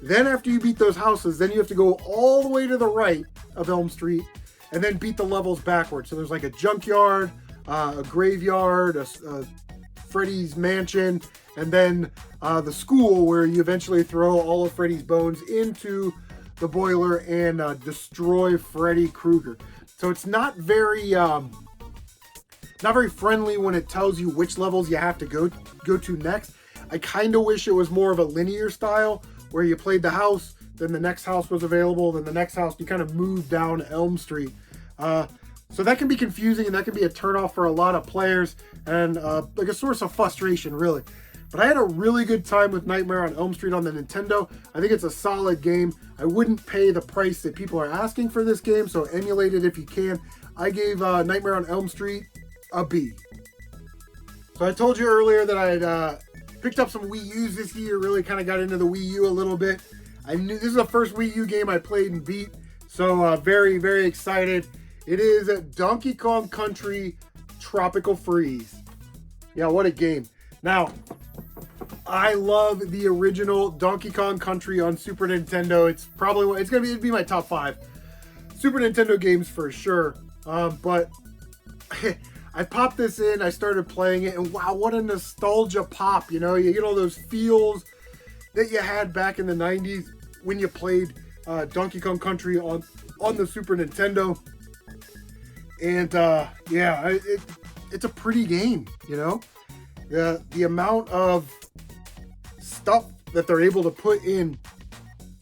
Then after you beat those houses, then you have to go all the way to the right of Elm Street and then beat the levels backwards. So there's like a junkyard, a graveyard, a Freddy's mansion, and then the school where you eventually throw all of Freddy's bones into the boiler and destroy Freddy Krueger. So it's not very friendly when it tells you which levels you have to go to next. I kind of wish it was more of a linear style where you played the house, then the next house was available, then the next house, you kind of move down Elm Street. So that can be confusing, and that can be a turnoff for a lot of players, and like a source of frustration, really. But I had a really good time with Nightmare on Elm Street on the Nintendo. I think it's a solid game. I wouldn't pay the price that people are asking for this game, so emulate it if you can. I gave Nightmare on Elm Street a B. So I told you earlier that I had picked up some Wii U's this year, really kind of got into the Wii U a little bit. I knew this is the first Wii U game I played and beat, so very, very excited. It is Donkey Kong Country Tropical Freeze. Yeah, what a game. Now, I love the original Donkey Kong Country on Super Nintendo. It's probably, it'd be my top 5 Super Nintendo games for sure. But I popped this in, I started playing it, and wow, what a nostalgia pop. You know, you get all those feels that you had back in the 90s when you played Donkey Kong Country on the Super Nintendo. And yeah, it's a pretty game, you know. The amount of stuff that they're able to put in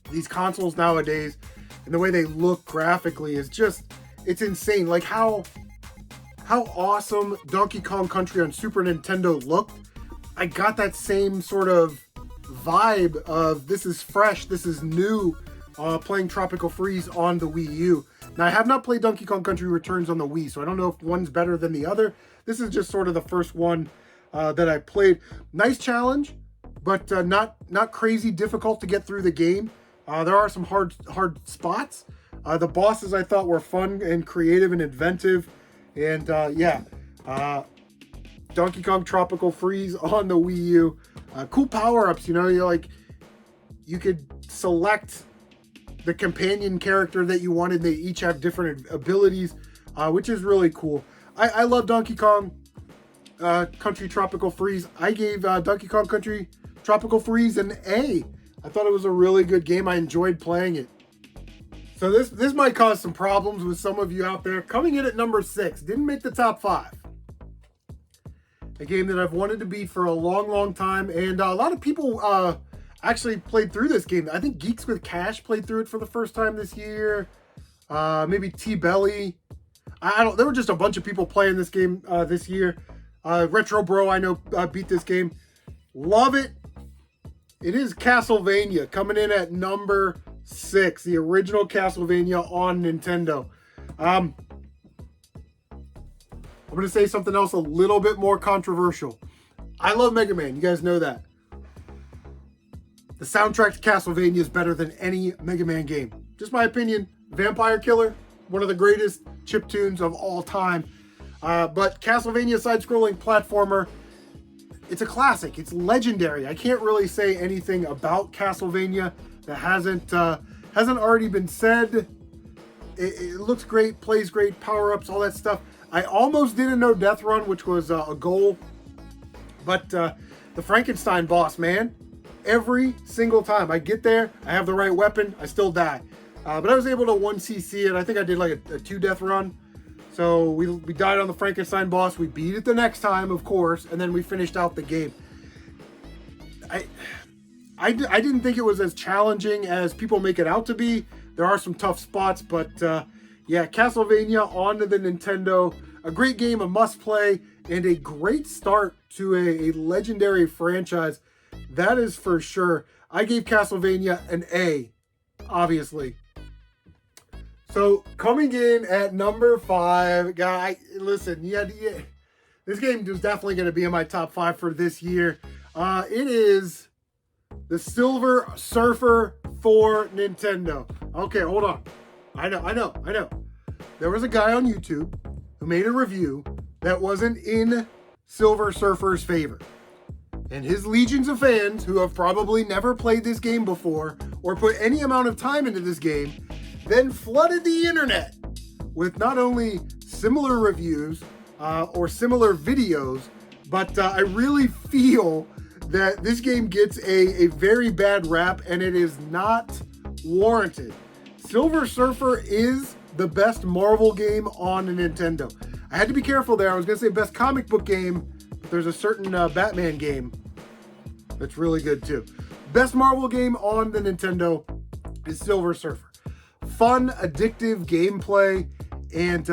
these consoles nowadays and the way they look graphically is just, it's insane. Like how awesome Donkey Kong Country on Super Nintendo looked. I got that same sort of vibe of this is fresh, this is new, playing Tropical Freeze on the Wii U. Now, I have not played Donkey Kong Country Returns on the Wii, so I don't know if one's better than the other. This is just sort of the first one that I played. Nice challenge, but not crazy difficult to get through the game. There are some hard spots. The bosses I thought were fun and creative and inventive. And yeah, Donkey Kong Tropical Freeze on the Wii U. Cool power-ups, you know, you could select the companion character that you wanted. They each have different abilities, which is really cool. I love Donkey Kong Country Tropical Freeze. I gave Donkey Kong Country Tropical Freeze an A. I thought it was a really good game. I enjoyed playing it. So this might cause some problems with some of you out there. Coming in at number 6, didn't make the top 5. A game that I've wanted to beat for a long time, and a lot of people actually played through this game. I think Geeks with Cash played through it for the first time this year. Maybe T-Belly. There were just a bunch of people playing this game this year. Retro Bro, I know, beat this game. Love it. It is Castlevania, coming in at number 6, the original Castlevania on Nintendo. I'm going to say something else a little bit more controversial. I love Mega Man. You guys know that. The soundtrack to Castlevania is better than any Mega Man game. Just my opinion. Vampire Killer, one of the greatest chiptunes of all time. But Castlevania side-scrolling platformer, it's a classic. It's legendary. I can't really say anything about Castlevania that hasn't already been said. It looks great, plays great, power-ups, all that stuff. I almost did a no death run, which was a goal. But the Frankenstein boss, man, every single time I get there, I have the right weapon, I still die. But I was able to 1cc it. I think I did like a 2-death run. So we died on the Frankenstein boss. We beat it the next time, of course, and then we finished out the game. I didn't think it was as challenging as people make it out to be. There are some tough spots, but yeah, Castlevania onto the Nintendo. A great game, a must-play, and a great start to a legendary franchise. That is for sure. I gave Castlevania an A, obviously. So, coming in at number 5, guy, listen, this game was definitely going to be in my top 5 for this year. It is the Silver Surfer for Nintendo. Okay, hold on. I know. There was a guy on YouTube who made a review that wasn't in Silver Surfer's favor. And his legions of fans who have probably never played this game before or put any amount of time into this game then flooded the internet with not only similar reviews or similar videos, but I really feel that this game gets a very bad rap, and it is not warranted. Silver Surfer is the best Marvel game on a Nintendo. I had to be careful there. I was going to say best comic book game, but there's a certain Batman game that's really good too. Best Marvel game on the Nintendo is Silver Surfer. Fun, addictive gameplay, and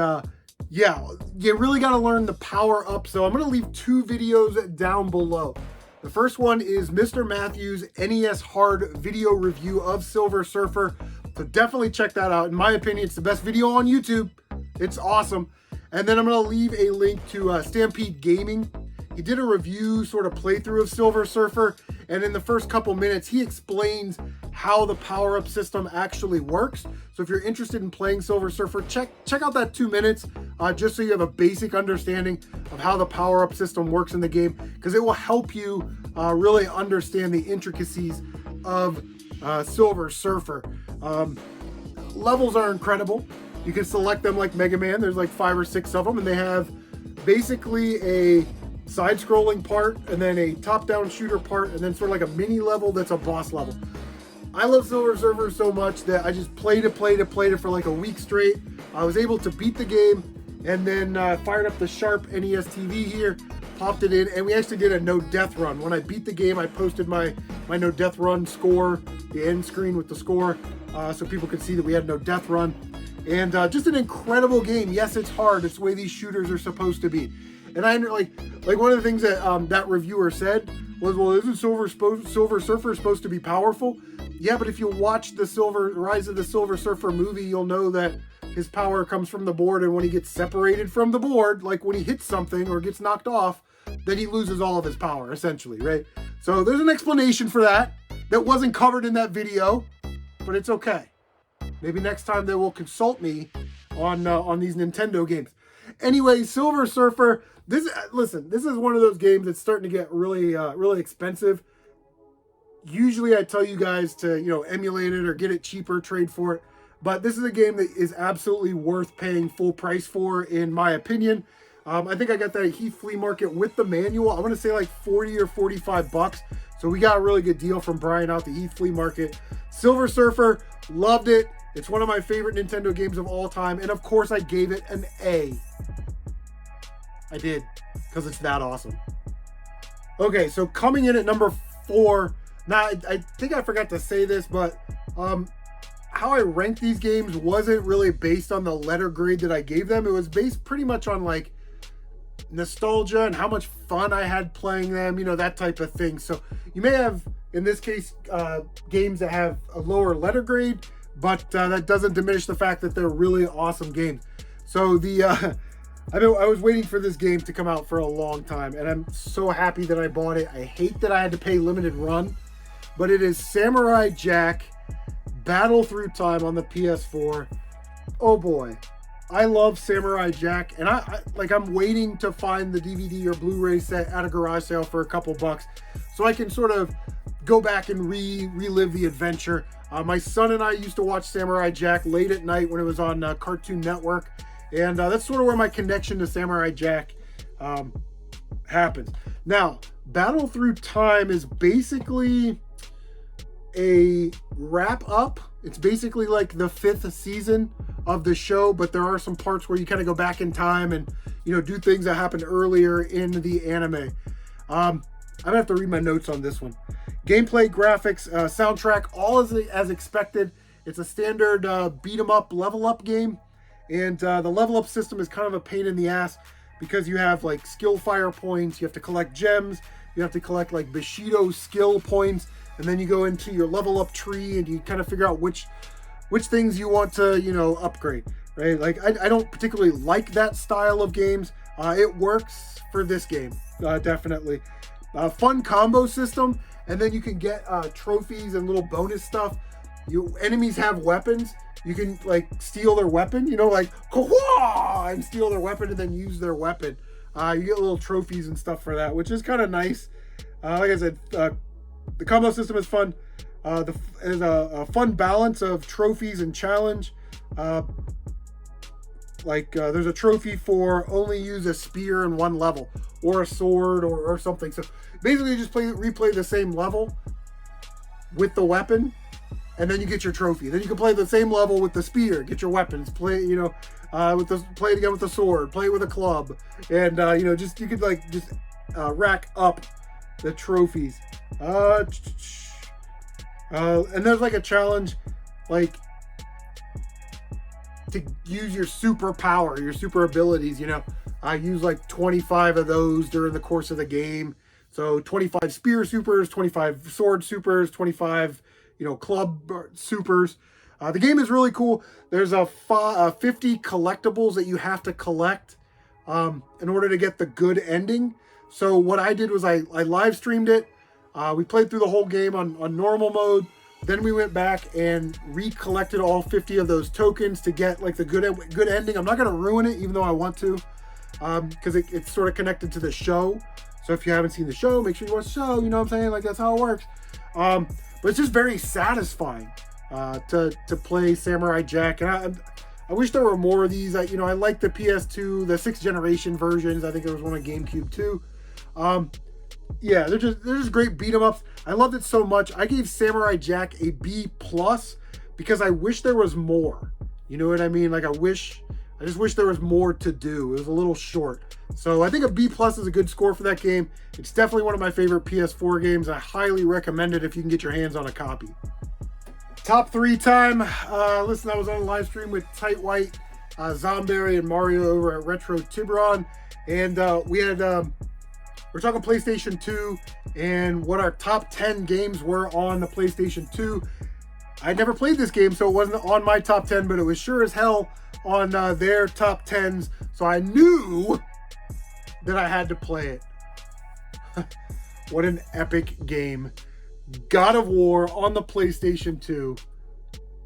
yeah, you really got to learn the power up. So I'm going to leave 2 videos down below. The first one is Mr.Matthews' NES Hard video review of Silver Surfer. So definitely check that out. In my opinion, it's the best video on YouTube. It's awesome. And then I'm going to leave a link to Stampede Gaming. He did a review, sort of playthrough of Silver Surfer, And in the first couple minutes, he explains how the power-up system actually works. So if you're interested in playing Silver Surfer, check out that 2 minutes, just so you have a basic understanding of how the power-up system works in the game, because it will help you really understand the intricacies of Silver Surfer. Levels are incredible. You can select them like Mega Man. There's like 5 or 6 of them, and they have basically a side-scrolling part, and then a top-down shooter part, and then sort of like a mini level that's a boss level. I love Silver Surfer so much that I just played it for like a week straight. I was able to beat the game, and then fired up the Sharp NES TV here, popped it in, and we actually did a no-death run. When I beat the game, I posted my no-death run score, the end screen with the score, so people could see that we had no death run. And just an incredible game. Yes, it's hard. It's the way these shooters are supposed to be. And I like one of the things that that reviewer said was, well, isn't Silver Surfer supposed to be powerful? Yeah, but if you watch the Rise of the Silver Surfer movie, you'll know that his power comes from the board, and when he gets separated from the board, like when he hits something or gets knocked off, then he loses all of his power, essentially, right? So there's an explanation for that wasn't covered in that video, but it's okay. Maybe next time they will consult me on these Nintendo games. Anyway, Silver Surfer. This is one of those games that's starting to get really expensive. Usually I tell you guys to, emulate it or get it cheaper, trade for it. But this is a game that is absolutely worth paying full price for, in my opinion. I think I got that at Heath Flea Market with the manual. I want to say like 40 or 45 bucks. So we got a really good deal from Brian out the Heath Flea Market. Silver Surfer, loved it. It's one of my favorite Nintendo games of all time. And of course I gave it an A. I did, because it's that awesome. Okay, so coming in at number 4. Now, I think I forgot to say this, but how I ranked these games wasn't really based on the letter grade that I gave them. It was based pretty much on like nostalgia and how much fun I had playing them, that type of thing. So you may have, in this case, games that have a lower letter grade, but that doesn't diminish the fact that they're really awesome games. So I was waiting for this game to come out for a long time, and I'm so happy that I bought it. I hate that I had to pay limited run, but it is Samurai Jack Battle Through Time on the PS4. Oh boy, I love Samurai Jack, and I'm waiting to find the DVD or Blu-ray set at a garage sale for a couple bucks, so I can sort of go back and relive the adventure. My son and I used to watch Samurai Jack late at night when it was on Cartoon Network. And that's sort of where my connection to Samurai Jack happens. Now, Battle Through Time is basically a wrap-up. It's basically like the 5th season of the show, but there are some parts where you kind of go back in time and, do things that happened earlier in the anime. I'm going to have to read my notes on this one. Gameplay, graphics, soundtrack, all as expected. It's a standard beat-em-up, level-up game. And the level up system is kind of a pain in the ass because you have like skill fire points, you have to collect gems, you have to collect like Bushido skill points, and then you go into your level up tree and you kind of figure out which things you want to, upgrade, right? Like I don't particularly like that style of games. It works for this game, definitely. Fun combo system, and then you can get trophies and little bonus stuff. Enemies have weapons. You can like steal their weapon, like Kawah! And steal their weapon and then use their weapon. You get little trophies and stuff for that, which is kind of nice. Like I said, the combo system is fun. There's a fun balance of trophies and challenge. There's a trophy for only use a spear in one level, or a sword, or something. So basically, you just replay the same level with the weapon. And then you get your trophy. Then you can play the same level with the spear, get your weapons, play it again with the sword, play it with a club, and you could rack up the trophies. And there's like a challenge, like to use your superpower, your super abilities. I use like 25 of those during the course of the game. So 25 spear supers, 25 sword supers, 25. Club supers. The game is really cool. There's 50 collectibles that you have to collect in order to get the good ending. So what I did was I live streamed it. We played through the whole game on normal mode. Then we went back and recollected all 50 of those tokens to get like the good ending. I'm not going to ruin it, even though I want to, because it's sort of connected to the show. So if you haven't seen the show, make sure you watch the show. You know what I'm saying? Like, that's how it works. But it's just very satisfying to play Samurai Jack. And I wish there were more of these. I like the PS2, the 6th generation versions. I think there was one on GameCube too. Yeah, they're just great beat 'em ups. I loved it so much. I gave Samurai Jack a B+ because I wish there was more. You know what I mean? Like, I just wish there was more to do. It was a little short. So I think a B+ is a good score for that game. It's definitely one of my favorite PS4 games. I highly recommend it if you can get your hands on a copy. Top 3 time. Listen, I was on a live stream with Tight White, Zomberry, and Mario over at Retro Tiburon. And we're talking PlayStation 2 and what our top 10 games were on the PlayStation 2. I never played this game, so it wasn't on my top 10, but it was sure as hell on their top 10s. So I knew that I had to play it. What an epic game. God of War on the PlayStation 2.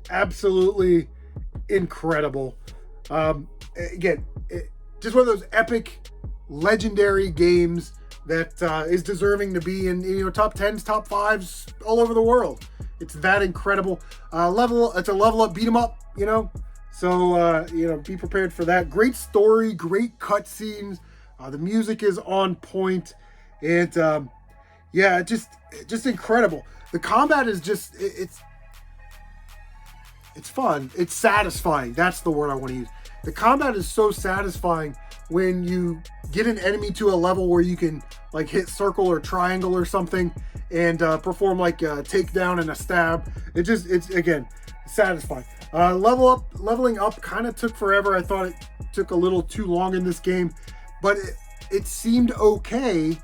Absolutely incredible. Again, just one of those epic, legendary games that is deserving to be in top 10s, top 5s all over the world. It's that incredible. It's a level up, beat 'em up, So, be prepared for that. Great story, great cutscenes. The music is on point. And, just incredible. The combat is just, it's fun. It's satisfying. That's the word I want to use. The combat is so satisfying when you get an enemy to a level where you can like hit circle or triangle or something and perform like a takedown and a stab. It's again, satisfying. Leveling up kind of took forever. I thought it took a little too long in this game, but it seemed okay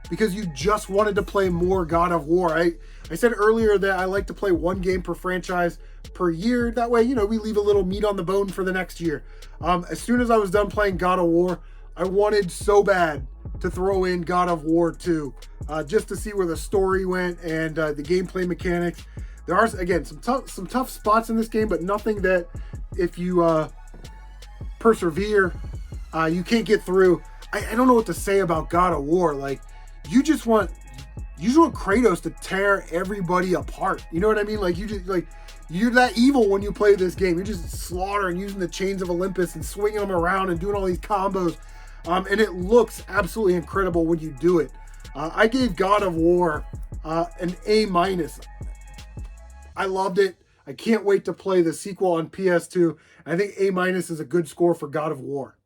because you just wanted to play more God of War. I said earlier that I like to play one game per franchise per year. That way, we leave a little meat on the bone for the next year. As soon as I was done playing God of War, I wanted so bad to throw in God of War 2, just to see where the story went and the gameplay mechanics. There are, again, some tough spots in this game, but nothing that if you persevere, you can't get through. I don't know what to say about God of War. Like, you just want Kratos to tear everybody apart. You know what I mean? Like, you're that evil when you play this game. You're just slaughtering, using the chains of Olympus and swinging them around and doing all these combos. And it looks absolutely incredible when you do it. I gave God of War an A-. I loved it. I can't wait to play the sequel on PS2. I think A- is a good score for God of War.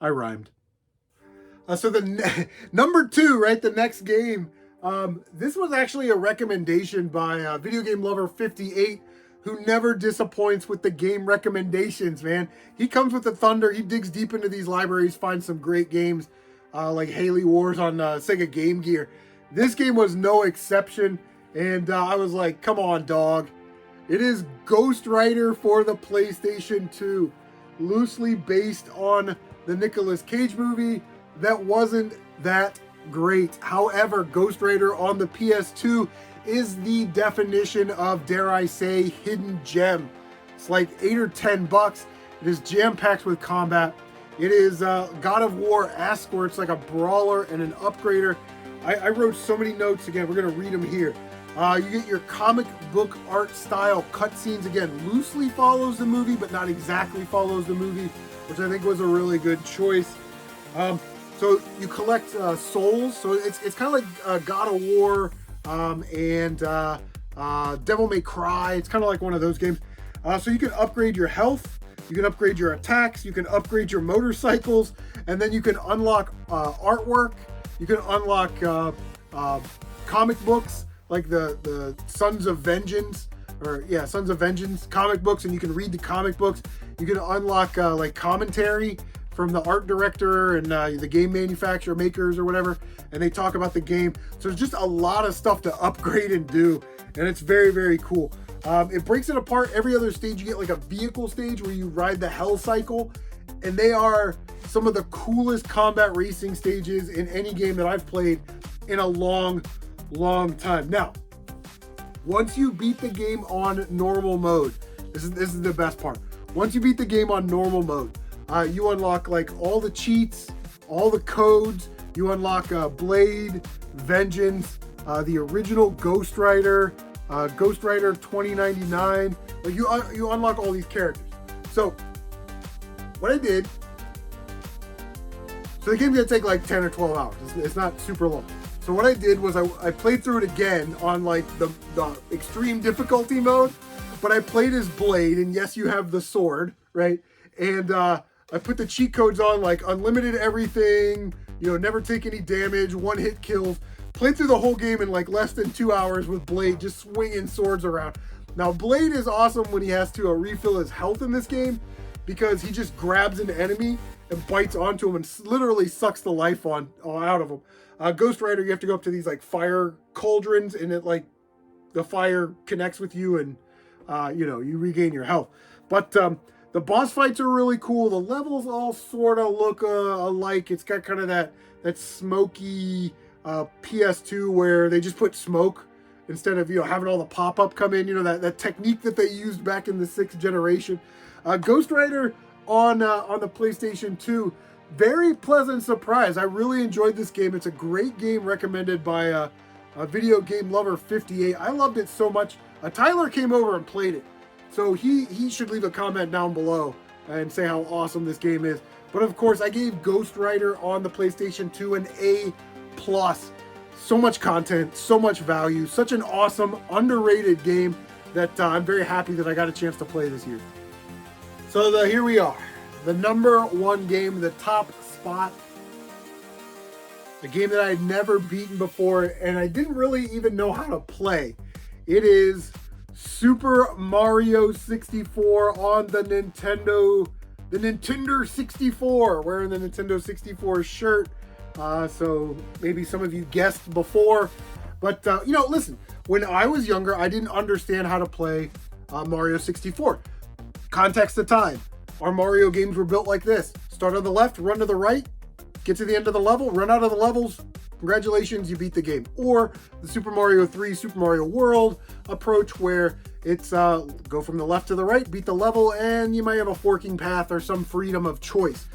I rhymed. So the number 2, right? The next game. This was actually a recommendation by Video Game Lover 58, who never disappoints with the game recommendations, man. He comes with the thunder. He digs deep into these libraries, finds some great games like Haley Wars on Sega Game Gear. This game was no exception, and I was like, come on, dog. It is Ghost Rider for the PlayStation 2, loosely based on the Nicolas Cage movie that wasn't that great. However, Ghost Rider on the PS2 is the definition of, dare I say, hidden gem. It's like $8 or $10. It is jam-packed with combat. It is God of War-esque, where it's like a brawler and an upgrader. I wrote so many notes. Again, we're going to read them here. You get your comic book art style cutscenes. Again, loosely follows the movie, but not exactly follows the movie, which I think was a really good choice. So you collect souls. So it's kind of like God of War and Devil May Cry. It's kind of like one of those games. So you can upgrade your health. You can upgrade your attacks. You can upgrade your motorcycles. And then you can unlock artwork. You can unlock comic books like the Sons of Vengeance. Sons of Vengeance comic books. And you can read the comic books. You can unlock like commentary from the art director and the game manufacturer, makers or whatever, and they talk about the game. So there's just a lot of stuff to upgrade and do, and it's very, very cool. It breaks it apart. Every other stage you get like a vehicle stage where you ride the Hell Cycle, and they are some of the coolest combat racing stages in any game that I've played. in a long time. Now, once you beat the game on normal mode, this is the best part. Once you beat the game on normal mode, you unlock like all the cheats, all the codes. You unlock Blade, Vengeance, the original Ghost Rider 2099. Like you unlock all these characters. So what I did, so the game's gonna take like 10 or 12 hours. It's not super long. So what I did was I played through it again on like the extreme difficulty mode, but I played as Blade, and yes, you have the sword, right? And I put the cheat codes on, like unlimited everything, you know, never take any damage, one hit kills. Played through the whole game in like less than 2 hours with Blade, just swinging swords around. Now Blade is awesome when he has to refill his health in this game, because he just grabs an enemy and bites onto him and literally sucks the life out of him. Ghost Rider, you have to go up to these like fire cauldrons, and it like the fire connects with you, and you know, you regain your health. But the boss fights are really cool. The levels all sort of look alike. It's got kind of that smoky PS2 where they just put smoke instead of, you know, having all the pop-up come in. You know, that technique that they used back in the 6th generation. Ghost Rider on the PlayStation 2, very pleasant surprise. I really enjoyed this game. It's a great game, recommended by a video game lover 58. I loved it so much. Tyler came over and played it, so he should leave a comment down below and say how awesome this game is. But of course, I gave Ghost Rider on the PlayStation 2 an A+. So much content, so much value, such an awesome, underrated game that I'm very happy that I got a chance to play this year. So here we are, the #1 game, the top spot, a game that I had never beaten before, and I didn't really even know how to play. It is Super Mario 64 on the Nintendo 64, wearing the Nintendo 64 shirt. So maybe some of you guessed before, but you know, listen, when I was younger, I didn't understand how to play Mario 64. Context of time. Our Mario games were built like this. Start on the left, run to the right, get to the end of the level, run out of the levels. Congratulations, you beat the game. Or the Super Mario 3, Super Mario World approach, where it's go from the left to the right, beat the level, and you might have a forking path or some freedom of choice.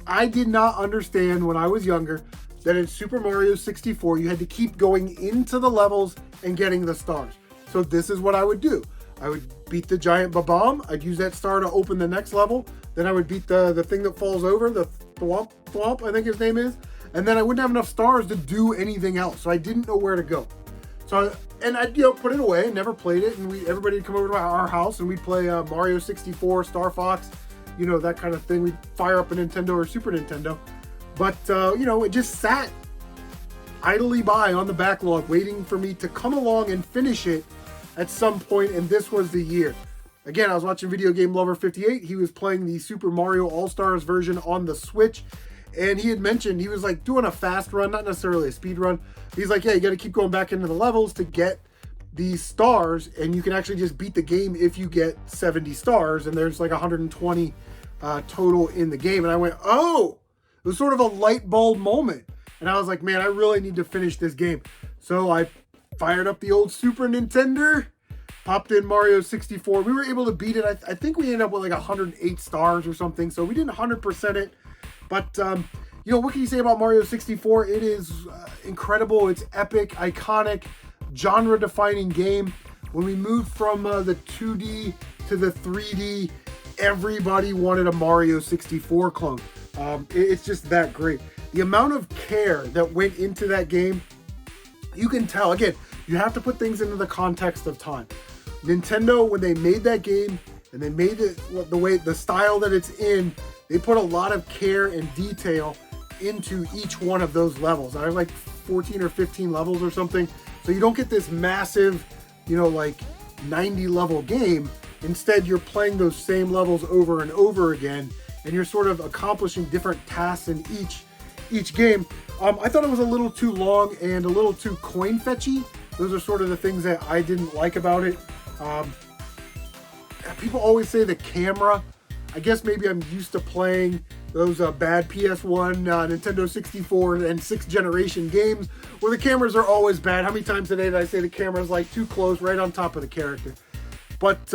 I did not understand when I was younger that in Super Mario 64, you had to keep going into the levels and getting the stars. So this is what I would do. I would beat the giant Bob-omb. I'd use that star to open the next level. Then I would beat the thing that falls over, the Thwomp, I think his name is. And then I wouldn't have enough stars to do anything else. So I didn't know where to go. So, and I'd, you know, put it away, never played it. And everybody would come over to our house and we'd play Mario 64, Star Fox, you know, that kind of thing. We'd fire up a Nintendo or Super Nintendo. But, you know, it just sat idly by on the backlog, waiting for me to come along and finish it at some point, and this was the year. Again, I was watching Video Game Lover 58. He was playing the Super Mario All-Stars version on the Switch, and he had mentioned he was like doing a fast run, not necessarily a speed run. He's like, yeah, you got to keep going back into the levels to get these stars, and you can actually just beat the game if you get 70 stars, and there's like 120 total in the game. And I went, oh, it was sort of a light bulb moment. And I was like, man, I really need to finish this game. So I fired up the old Super Nintendo, popped in Mario 64. We were able to beat it. I think we ended up with like 108 stars or something. So we didn't 100% it. But, you know, what can you say about Mario 64? It is incredible. It's epic, iconic, genre-defining game. When we moved from the 2D to the 3D, everybody wanted a Mario 64 clone. It's just that great. The amount of care that went into that game, you can tell. Again, you have to put things into the context of time. Nintendo, when they made that game and they made it the style that it's in, they put a lot of care and detail into each one of those levels. I have like 14 or 15 levels or something. So you don't get this massive, you know, like 90 level game. Instead, you're playing those same levels over and over again, and you're sort of accomplishing different tasks in each game. I thought it was a little too long and a little too coin fetchy. Those are sort of the things that I didn't like about it. People always say the camera I guess maybe I'm used to playing those bad PS1, Nintendo 64, and 6th generation games where the cameras are always bad. How many times today did I say the camera's like too close, right on top of the character? But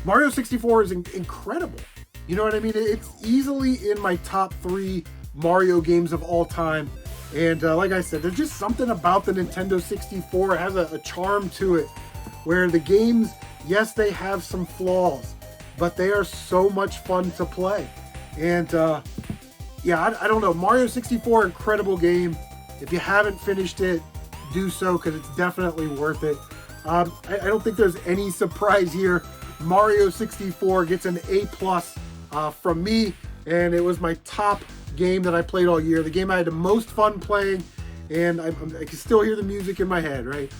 Mario 64 is incredible. You know what I mean? It's easily in my top 3 Mario games of all time. And like I said, there's just something about the Nintendo 64. It has a charm to it where the games, yes, they have some flaws, but they are so much fun to play. And yeah, I don't know. Mario 64, incredible game. If you haven't finished it, do so because it's definitely worth it. I don't think there's any surprise here. Mario 64 gets an A+ from me, and it was my top game that I played all year. The game I had the most fun playing, and I can still hear the music in my head, right?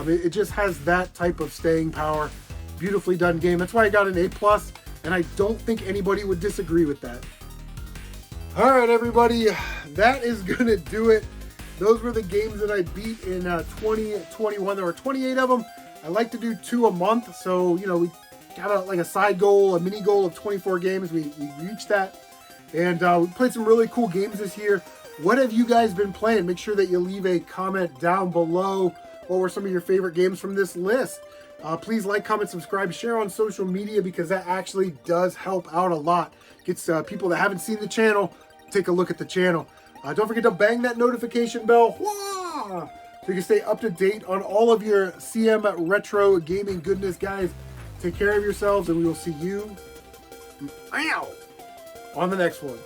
It just has that type of staying power. Beautifully done game. That's why I got an A+, and I don't think anybody would disagree with that. All right, everybody, that is gonna do it. Those were the games that I beat in 2021. There were 28 of them. I like to do 2 a month, so you know we got like a side goal, a mini goal of 24 games. We reached that, and we played some really cool games this year. What have you guys been playing? Make sure that you leave a comment down below. What were some of your favorite games from this list? Please like, comment, subscribe, share on social media because that actually does help out a lot. Gets people that haven't seen the channel, take a look at the channel. Don't forget to bang that notification bell so you can stay up to date on all of your CM retro gaming goodness, guys. Take care of yourselves, and we will see you on the next one.